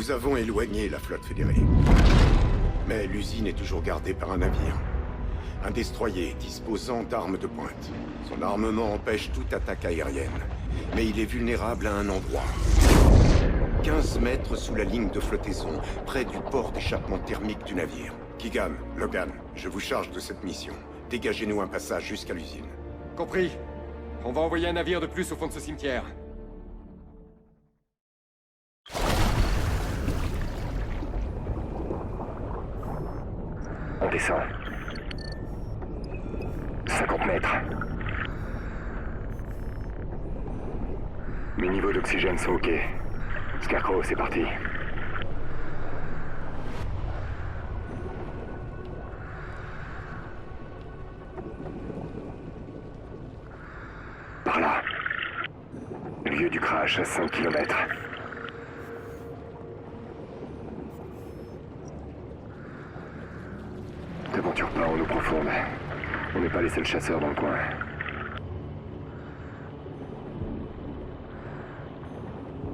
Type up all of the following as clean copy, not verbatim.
Nous avons éloigné la flotte fédérée. Mais l'usine est toujours gardée par un navire. Un destroyer disposant d'armes de pointe. Son armement empêche toute attaque aérienne. Mais il est vulnérable à un endroit. 15 mètres sous la ligne de flottaison, près du port d'échappement thermique du navire. Keegan, Logan, je vous charge de cette mission. Dégagez-nous un passage jusqu'à l'usine. Compris. On va envoyer un navire de plus au fond de ce cimetière. On descend. 50 mètres. Mes niveaux d'oxygène sont OK. Scarecrow, c'est parti. Par là. Lieu du crash à 5 km. T'aventure pas en eau profonde. On n'est pas les seuls chasseurs dans le coin.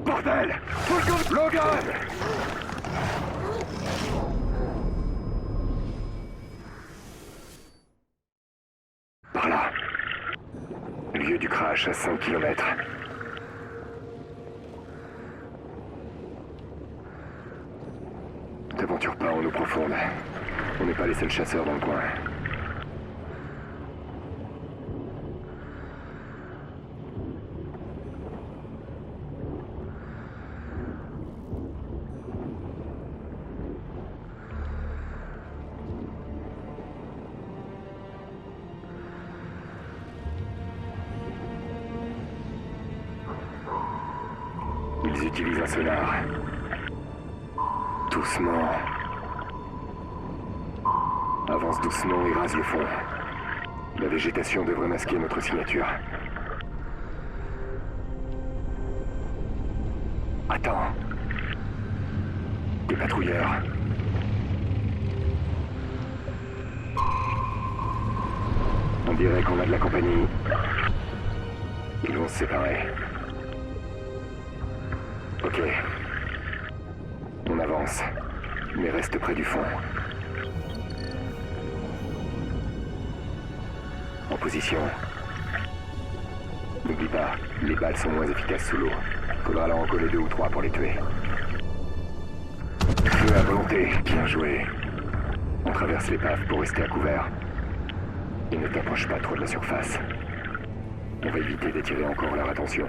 Bordel! Logan! Par là. Lieu du crash à 5 km. T'aventure pas en eau profonde. On n'est pas les seuls chasseurs dans le coin. Ils utilisent un sonar. Doucement. Avance doucement et rase le fond. La végétation devrait masquer notre signature. Attends. Des patrouilleurs. On dirait qu'on a de la compagnie. Ils vont se séparer. Ok. On avance, mais reste près du fond. En position. N'oublie pas, les balles sont moins efficaces sous l'eau. Faudra leur en coller 2 ou 3 pour les tuer. Feu à volonté, bien joué. On traverse l'épave pour rester à couvert. Et ne t'approche pas trop de la surface. On va éviter d'attirer encore leur attention.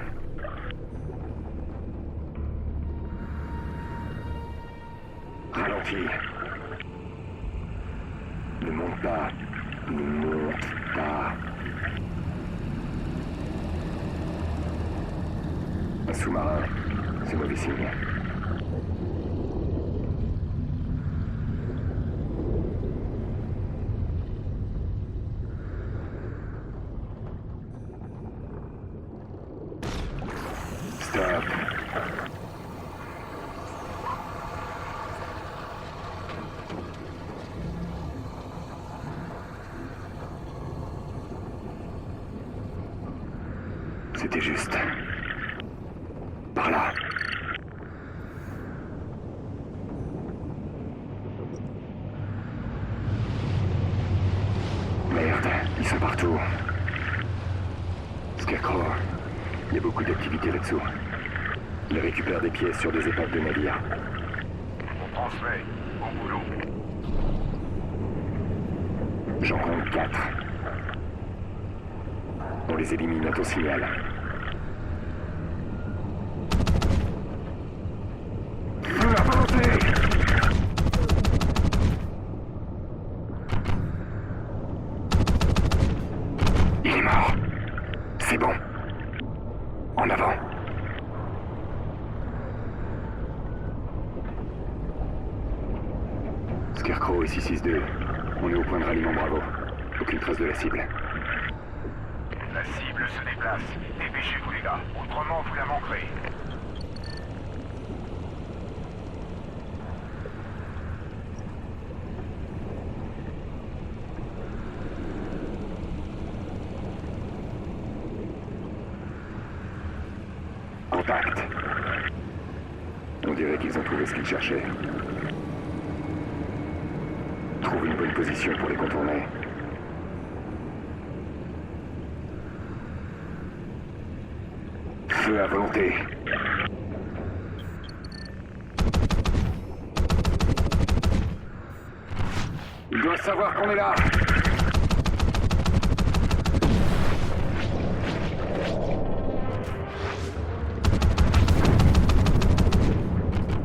Ralentis. Ne monte pas. Ne monte pas. Un sous-marin, c'est mauvais signe. Stop. C'était juste. Par là. Merde, ils sont partout. Scarecrow, il y a beaucoup d'activité là-dessous. Ils récupèrent des pièces sur des épaves de navires. On transmet. Au boulot. J'en compte 4. On les élimine à ton signal. Feu à volonté! Il est mort. C'est bon. En avant. Scarecrow et 662. On est au point de ralliement Bravo. Aucune trace de la cible. La cible se déplace. Dépêchez-vous les gars, autrement vous la manquerez. Contact. On dirait qu'ils ont trouvé trouvé ce qu'il cherchait. Trouve une bonne position pour les contourner. Feu à volonté. Il doit savoir qu'on est là.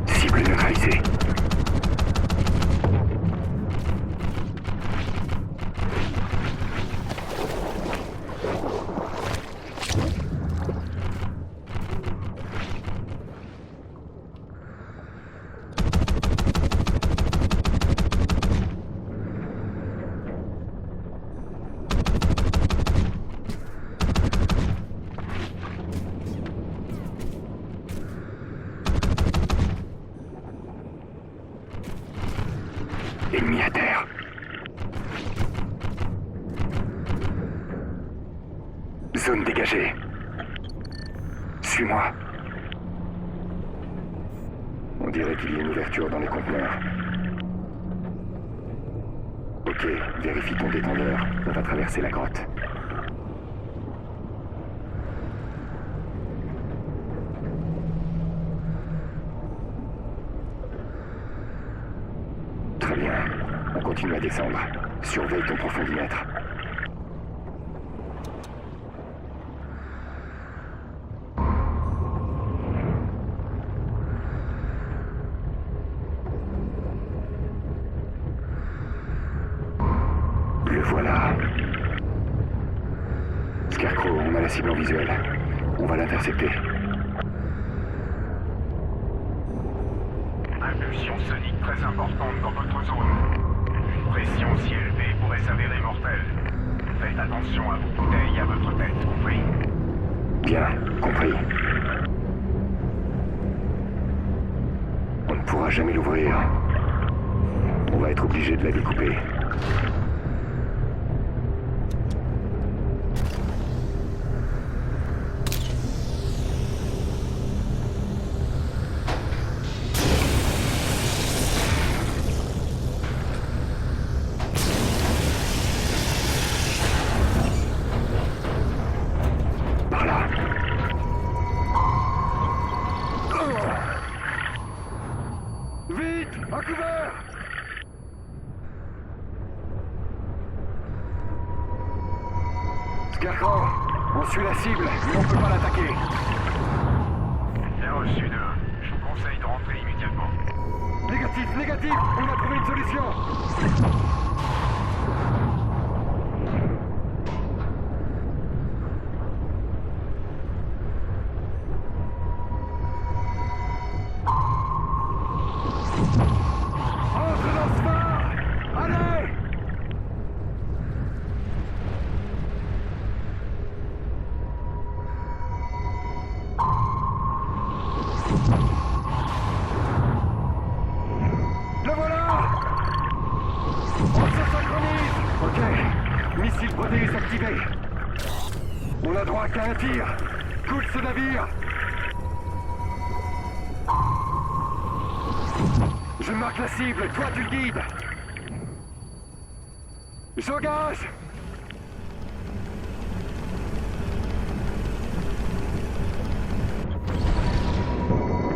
Cible neutralisée. Ennemi à terre. Zone dégagée. Suis-moi. On dirait qu'il y a une ouverture dans les conteneurs. Ok, vérifie ton détendeur. On va traverser la grotte. Très bien. On continue à descendre. Surveille ton profondimètre. Le voilà. Scarecrow, on a la cible en visuel. On va l'intercepter. Impulsion sonique très importante dans votre zone. Une pression si élevée pourrait s'avérer mortelle. Faites attention à vos bouteilles et à votre tête, compris? Bien, compris. On ne pourra jamais l'ouvrir. On va être obligé de la découper. Par là. Vite, à couvert! Scarecrow, on suit la cible, mais on peut pas l'attaquer. Bien reçu, 2. Je vous conseille de rentrer immédiatement. Négatif, négatif, on a trouvé une solution. Entre dans ce phare! Allez! Le voilà! On se synchronise! Ok, missile Proteus activé. On a droit qu'à un tir. Coule ce navire! Je marque la cible, toi tu le guides. J'engage!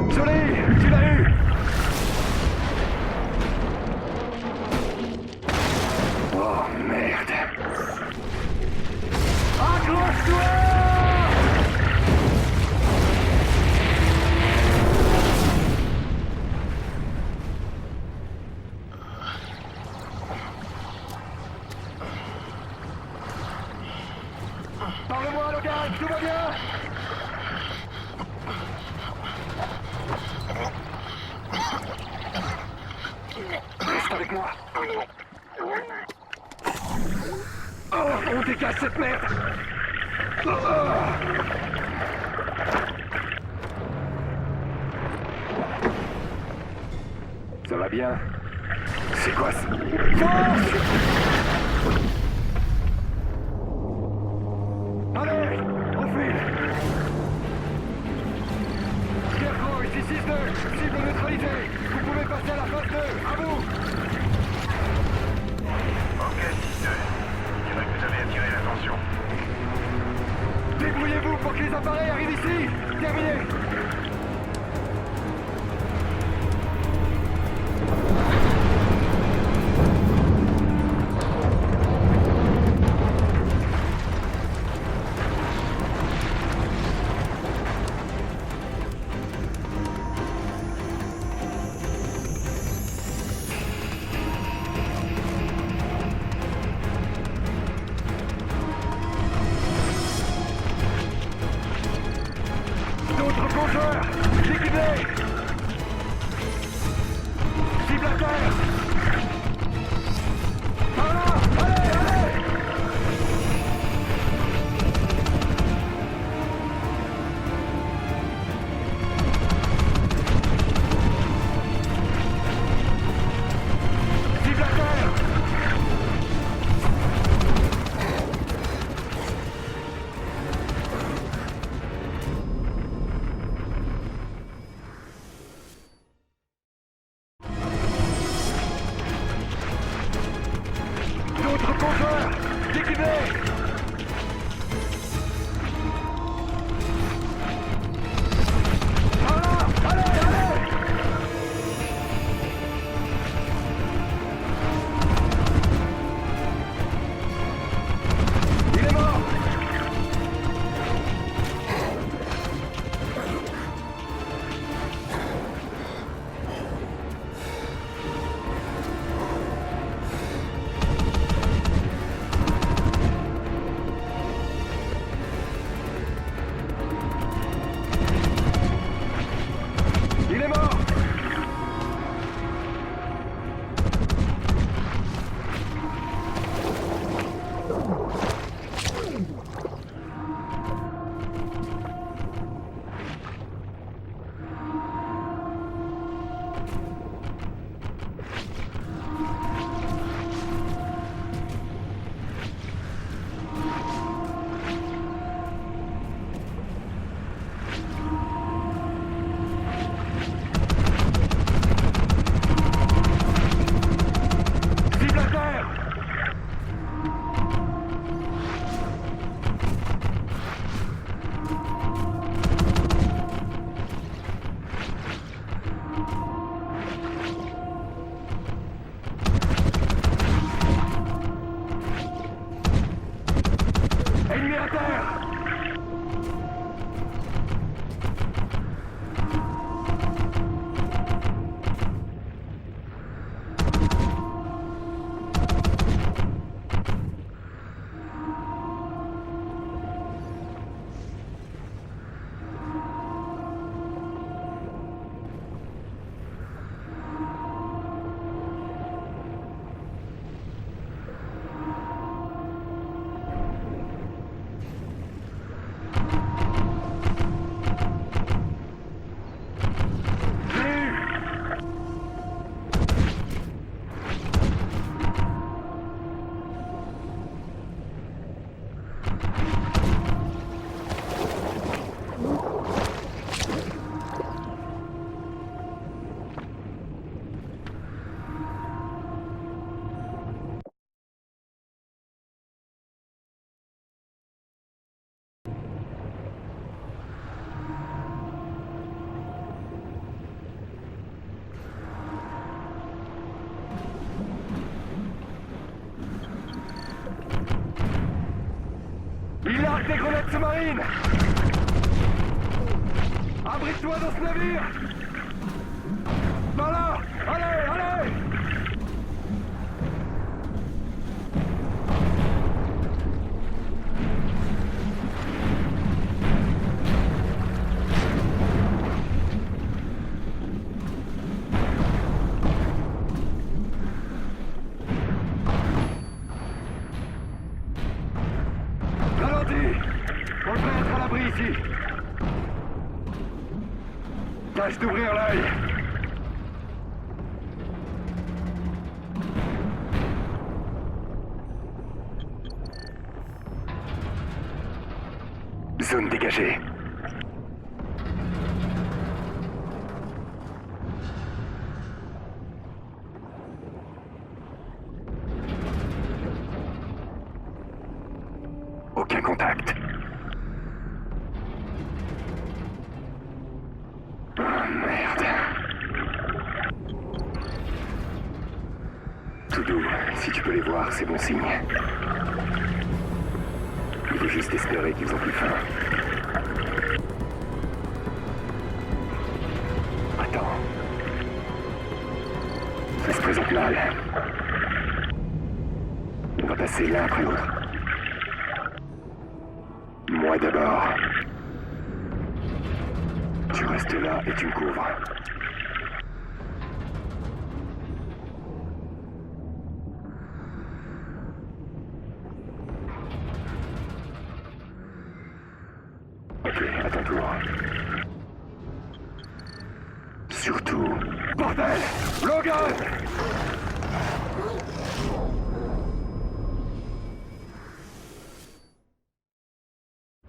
Joli, tu l'as eu! Oh merde! Accroche-toi! Parle-moi, Logan, tout va bien? Reste avec moi. Oh, on dégage cette merde. Ça va bien? C'est quoi ça? Force! Allez, on file! Scarecrow, ici 6-2, cible neutralisée! Ici! Terminé! D'autres plongeurs! Liquidés! Cible à terre! Par là! Allez, allez! Cible à terre! D'autres plongeurs! Liquidés! Par là! Allez, allez! Il est mort! Il est mort! Cible à terre! Ennemi à terre! Il largue des grenades sous-marines! Abrite-toi dans ce navire! Par là! Allez, allez! Ralentis! On devrait être à l'abri ici! Tâche d'ouvrir l'œil! Zone dégagée. Aucun contact. les voir, c'est bon signe. Il faut juste espérer qu'ils ont plus faim. Attends. Ça se présente mal. On va passer l'un après l'autre. Moi d'abord. Tu restes là et tu me couvres. Ok, à ton tour. Surtout... Bordel! Logan!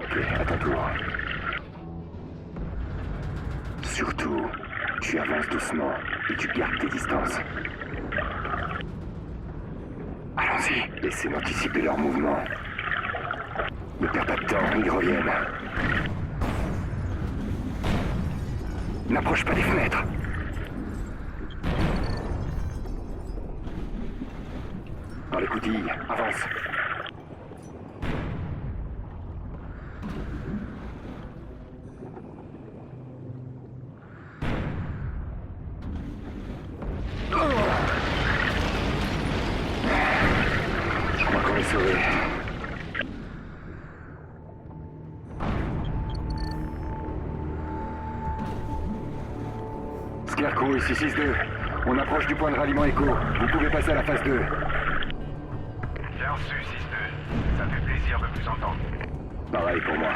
Ok, à ton tour. Surtout, tu avances doucement et tu gardes tes distances. Allons-y, laissez-nous anticiper leurs mouvements. Ne perds pas de temps, ils reviennent. N'approche pas des fenêtres. Dans les coutilles, avance. Je crois qu'on est sauvé. Scarecrow, ici 6-2. On approche du point de ralliement Echo. Vous pouvez passer à la phase 2. Bien reçu, 6-2. Ça fait plaisir de vous entendre. Pareil pour moi.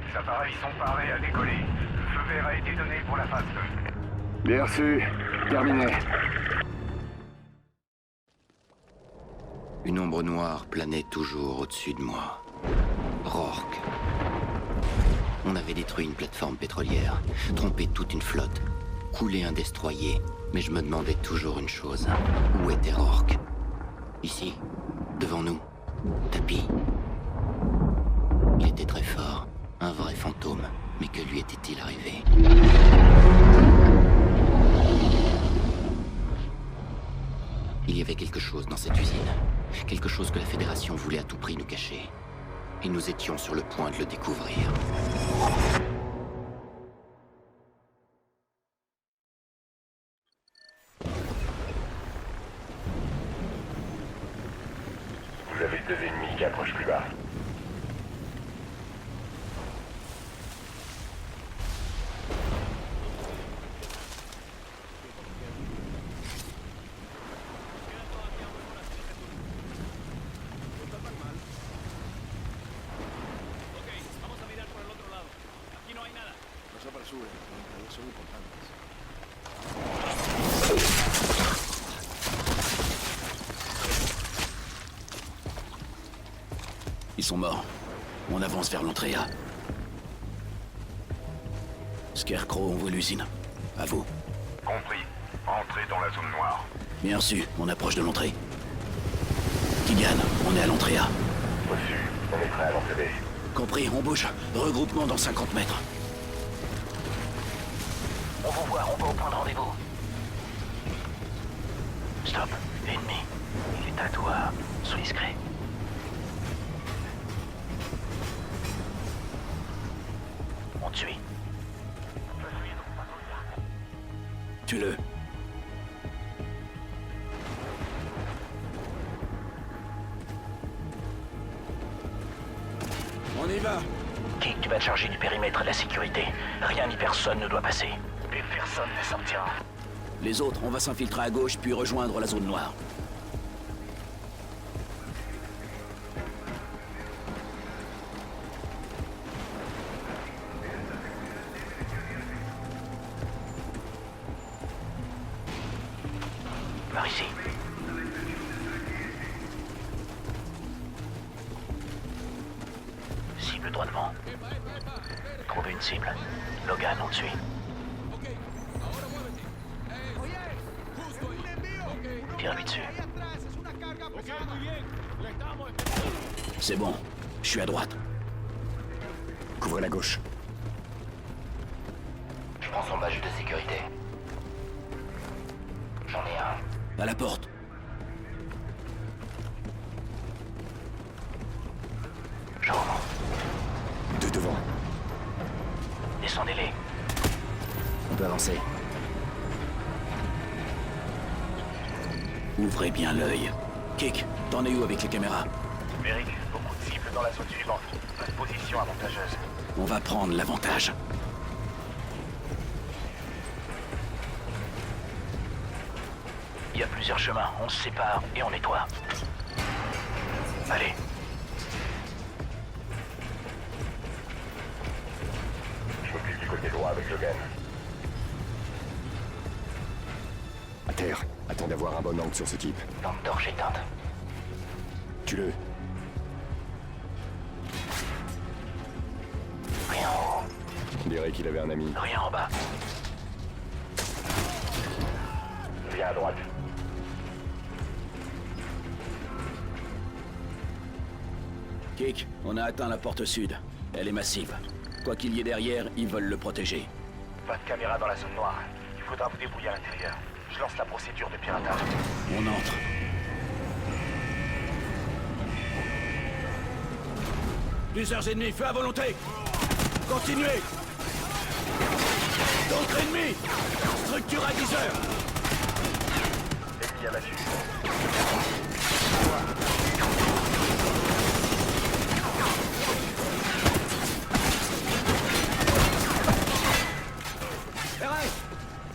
Les appareils sont parés à décoller. Le feu vert a été donné pour la phase 2. Bien reçu. Terminé. Une ombre noire planait toujours au-dessus de moi. Rourke. On avait détruit une plateforme pétrolière, trompé toute une flotte, coulé un destroyer, mais je me demandais toujours une chose. Où était Rourke? Ici, devant nous, tapis. Il était très fort, un vrai fantôme, mais que lui était-il arrivé? Il y avait quelque chose dans cette usine. Quelque chose que la Fédération voulait à tout prix nous cacher. Et nous étions sur le point de le découvrir. Vous avez 2 ennemis qui approchent plus bas. Ils sont morts. On avance vers l'entrée A. Scarecrow, on voit l'usine. À vous. Compris. Entrez dans la zone noire. Bien reçu, on approche de l'entrée. Keegan, on est à l'entrée A. Reçu. On est prêt à l'entrée. Compris, on bouge. Regroupement dans 50 mètres. On vous voit, on va au point de rendez-vous. Stop, ennemi. Il est à toi. Sois discret. On te suit. Tue-le. On y va! Kik, tu vas te charger du périmètre de la sécurité. Rien ni personne ne doit passer. Et personne ne sortira. Les autres, on va s'infiltrer à gauche puis rejoindre la zone noire. Par ici. Cible droit devant. Trouver une cible. Logan, on te suit. Tire-lui dessus. C'est bon. Je suis à droite. Couvre la gauche. Je prends son badge de sécurité. J'en ai un. À la porte. Descendez-les. On peut avancer. Ouvrez bien l'œil. Kik, t'en es où avec les caméras? Merrick, beaucoup de cibles dans la zone suivante. Pas de position avantageuse. On va prendre l'avantage. Il y a plusieurs chemins, on se sépare et on nettoie. Allez. Je m'occupe du côté droit avec Logan. À terre. Attends d'avoir un bon angle sur ce type. Lampe torche éteinte. Tue-le. Rien en haut, On dirait qu'il avait un ami. rien en bas. Viens à droite. Kik, on a atteint la porte sud. Elle est massive. Quoi qu'il y ait derrière, ils veulent le protéger. Pas de caméra dans la zone noire. Il faudra vous débrouiller à l'intérieur. Je lance la procédure de piratage. On entre. Plusieurs ennemis, feu à volonté. Continuez. D'autres ennemis. Structure à 10 heures. Ennemi abattu.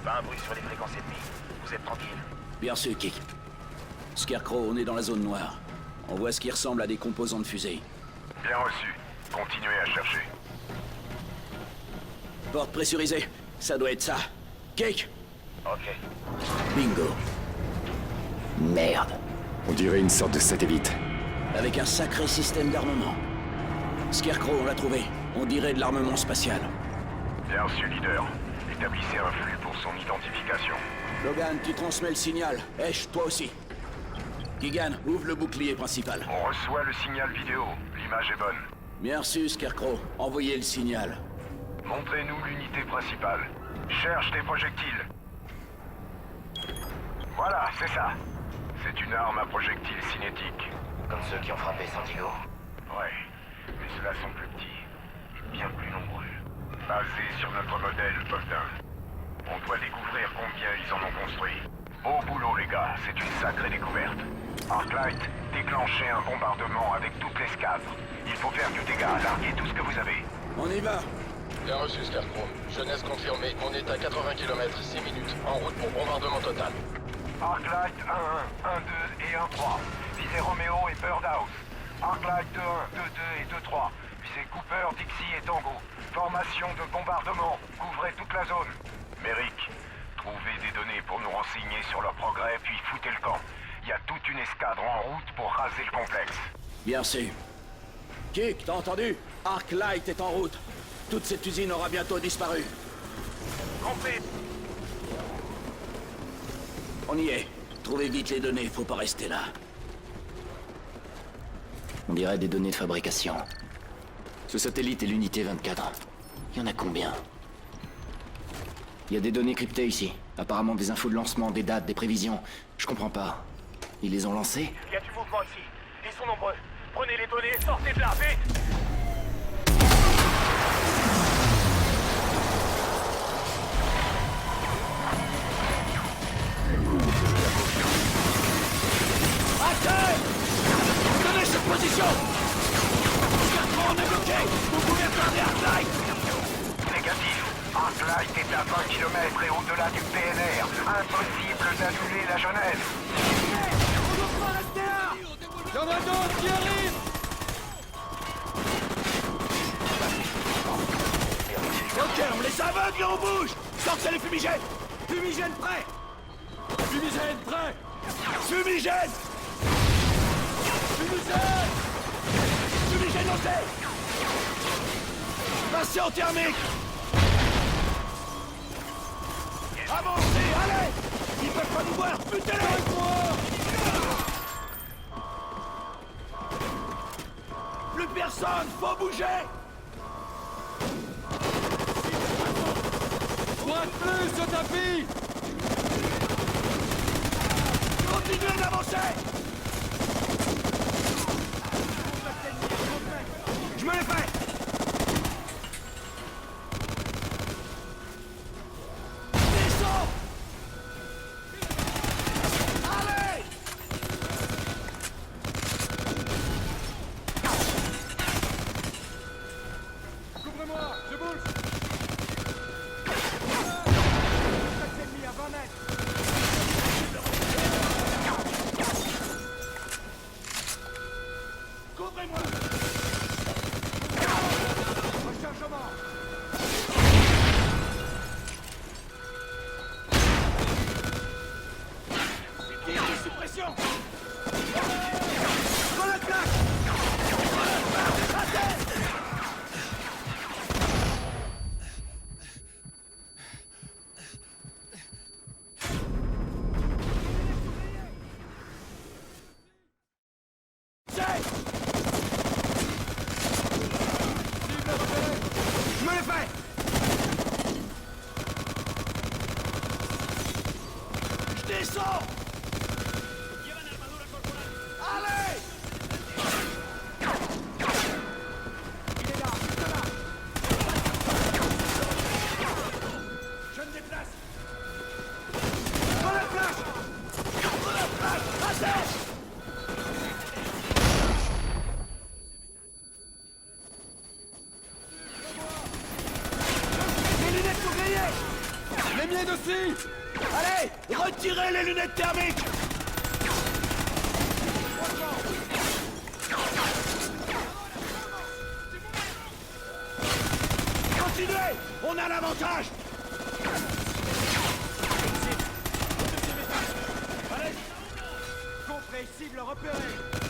Pas un bruit sur les fréquences ennemies. Vous êtes tranquille. Bien sûr, Kik. Scarecrow, on est dans la zone noire. On voit ce qui ressemble à des composants de fusée. Bien reçu. Continuez à chercher. Porte pressurisée. Ça doit être ça. Kik. Ok. Bingo. Merde. On dirait une sorte de satellite. Avec un sacré système d'armement. Scarecrow, on l'a trouvé. On dirait de l'armement spatial. Bien reçu, leader. Établissez un flux pour son identification. Logan, tu transmets le signal. Esh, toi aussi. Gigan, ouvre le bouclier principal. On reçoit le signal vidéo. L'image est bonne. Bien reçu, Scarecrow. Envoyez le signal. Montrez-nous l'unité principale. Cherche des projectiles. Voilà, c'est ça. C'est une arme à projectiles cinétiques. Comme ceux qui ont frappé Santiago. Ouais, mais ceux-là sont plus petits et bien plus nombreux. Basés sur notre modèle, Bolton. On doit découvrir combien ils en ont construit. Beau boulot, les gars, c'est une sacrée découverte. Arclight, déclenchez un bombardement avec toute l'escadre. Il faut faire du dégât, larguez tout ce que vous avez. On y va. Bien reçu, Scarecrow. Jeunesse confirmée. On est à 80 km, 6 minutes. En route pour bombardement total. Arclight 1-1, 1-2 et 1-3. Visez Romeo et Birdhouse. Arclight 2-1, 2-2 et 2-3. Visez Cooper, Dixie et Tango. Formation de bombardement. Couvrez toute la zone. Merrick, trouvez des données pour nous renseigner sur leur progrès, puis foutez le camp. Il y a toute une escadre en route pour raser le complexe. Bien sûr. Kik, t'as entendu? Arclight est en route. Toute cette usine aura bientôt disparu. Compris. On y est. Trouvez vite les données, faut pas rester là. On dirait des données de fabrication. Ce satellite est l'unité 24. Il y en a combien? Il y a des données cryptées ici. Apparemment des infos de lancement, des dates, des prévisions. Je comprends pas. Ils les ont lancées? Il y a du mouvement ici. Ils sont nombreux. Prenez les données et sortez de là, vite! Tenez cette position! Scarecrow, on est bloqué! Vous pouvez regarder Arclight! Négatif. Arclight est à 20 km et au-delà du PNR. Impossible d'annuler la Genève. Il y en a d'autres qui arrivent! Ok, on les aveugle et on bouge! Sortez les fumigènes! Fumigène prêt! Fumigène prêt! Fumigène! Fumigène! Fumigène lancé! Patient thermique! Avancez, allez! Ils peuvent pas nous voir, butez-les! Plus personne, faut bouger! Droite plus au tapis! Continuez d'avancer! Je me l'ai fait! Tirez les lunettes thermiques! Continuez! On a l'avantage! Allez! Compris, cible repérée!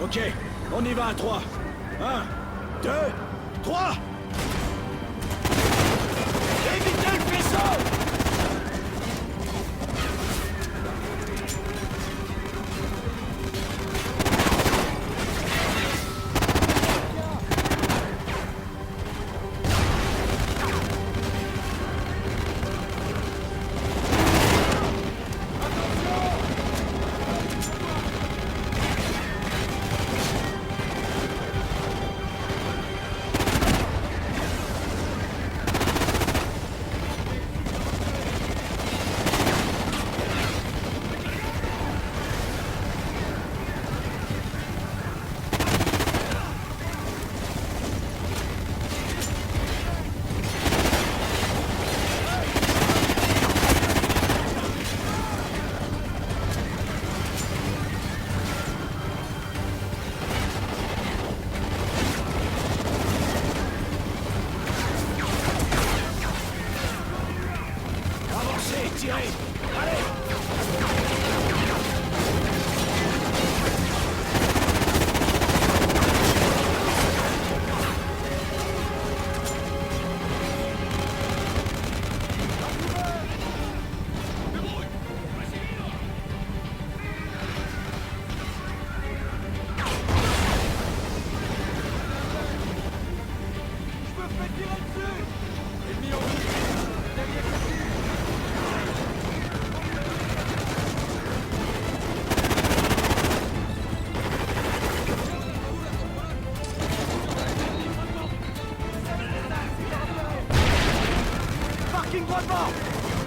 Ok, on y va à 3. 1, 2, 3! Évitez le faisceau!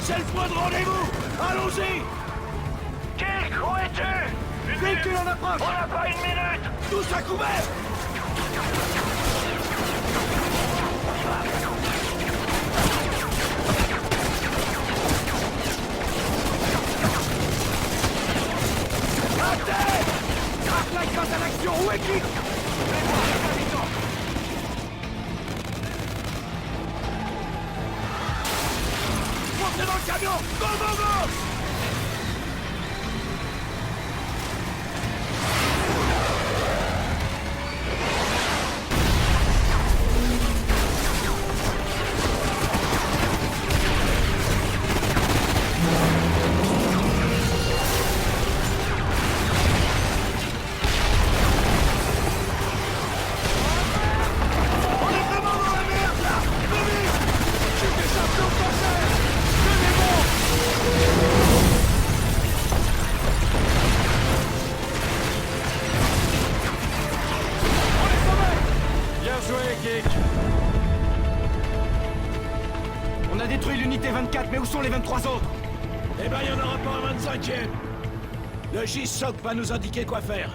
C'est le point de rendez-vous! Allons-y! Kirk, où es-tu? Véhicule en approche! On n'a pas une minute! Tous à couvert! À terre! Arc-Light passe à l'action! Où est Kirk? Montez dans le camion! Go, go, go! joué, Kick. On a détruit l'unité 24, mais où sont les 23 autres? Eh ben, il n'y en aura pas un 25e. Le J-SOC va nous indiquer quoi faire.